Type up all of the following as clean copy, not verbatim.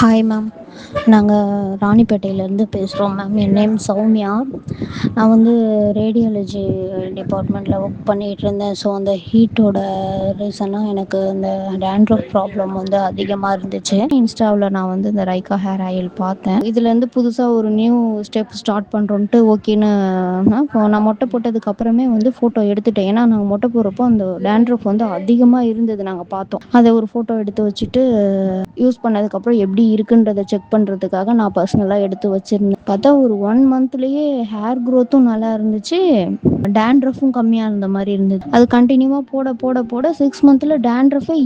Hi ma'am. நாங்கள் ராணிப்பேட்டையிலேருந்து பேசுகிறோம் ma'am. என் name Soumya. நான் வந்து ரேடியாலஜி டிபார்ட்மெண்ட்டில் ஒர்க் பண்ணிகிட்டு இருந்தேன். ஸோ அந்த ஹீட்டோட ரீசனாக எனக்கு இந்த டேண்ட்ரஃப் ப்ராப்ளம் வந்து அதிகமாக இருந்துச்சு. இன்ஸ்டாவில் நான் வந்து இந்த ரைக்கா ஹேர் ஆயில் பார்த்தேன். இதுலேருந்து புதுசாக ஒரு நியூ ஸ்டெப் ஸ்டார்ட் பண்ணுறோன்ட்டு ஓகேன்னு இப்போ நான் மொட்டை போட்டதுக்கு அப்புறமே வந்து ஃபோட்டோ எடுத்துட்டேன். ஏன்னா நாங்கள் மொட்டை போடுறப்போ அந்த டேண்ட்ரஃப் வந்து அதிகமாக இருந்தது. நாங்கள் பார்த்தோம். அதை ஒரு ஃபோட்டோ எடுத்து வச்சுட்டு யூஸ் பண்ணதுக்கப்புறம் எப்படி இருக்குன்றதை செக் பண்ணுறதுக்காக நான் பர்சனலாக எடுத்து வச்சுருந்தேன். பார்த்தா ஒரு 1 மந்த்லேயே ஹேர் க்ரோத்தும் நல்லா இருந்துச்சு, டேண்ட்ரஃபும் கம்மியாக இருந்த மாதிரி இருந்தது. அது கண்டினியூவாக போட போட போட 6 மந்த்தில் டேண்ட்ரஃபே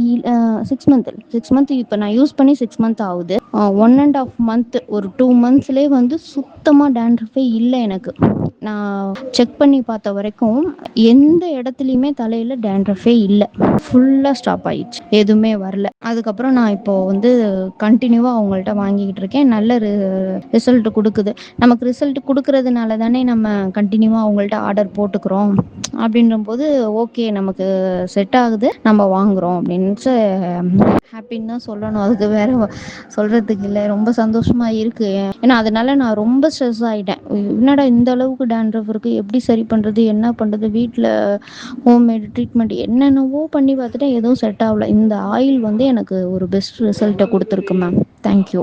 6 மந்த் இப்போ நான் யூஸ் பண்ணி 6 மந்த் ஆகுது. 1.5 மந்த் ஒரு 2 மந்த்ஸ்லேயே வந்து சுத்தமாக டேண்ட்ரஃபே இல்லை எனக்கு. நான் செக் பண்ணி பார்த்த வரைக்கும் எந்த இடத்துலையுமே தலையில் டேண்ட்ரஃபே இல்லை. ஃபுல்லாக ஸ்டாப் ஆயிடுச்சு, எதுவுமே வரல. அதுக்கப்புறம் நான் இப்போது வந்து கண்டினியூவாக அவங்கள்ட்ட வாங்கிக்கிட்டு இருக்கேன். நல்ல ரிசல்ட் கொடுக்குது. நமக்கு ரிசல்ட் கொடுக்கறதுனால தானே நம்ம கண்டினியூவாக அவங்கள்ட்ட ஆர்டர் போட்டுக்கிறோம். அப்படின்றபோது ஓகே, நமக்கு செட் ஆகுது, நம்ம வாங்குகிறோம் அப்படின்ட்டு ஹாப்பின்னு தான் சொல்லணும். அதுக்கு வேற சொல்கிறதுக்கு இல்லை. ரொம்ப சந்தோஷமாக இருக்குது. ஏன்னா அதனால நான் ரொம்ப ஸ்ட்ரெஸ் ஆகிட்டேன். என்னடா இந்த அளவுக்கு டேண்ட்ரஃப் இருக்குது, எப்படி சரி பண்ணுறது, என்ன பண்ணுறது, வீட்டில் ஹோம்மேட் ட்ரீட்மெண்ட் என்னென்னவோ பண்ணி பார்த்துட்டேன், எதுவும் செட் ஆகல. இந்த ஆயில் வந்து எனக்கு ஒரு பெஸ்ட் ரிசல்ட்டை கொடுத்துருக்கு மேம். தேங்க்யூ.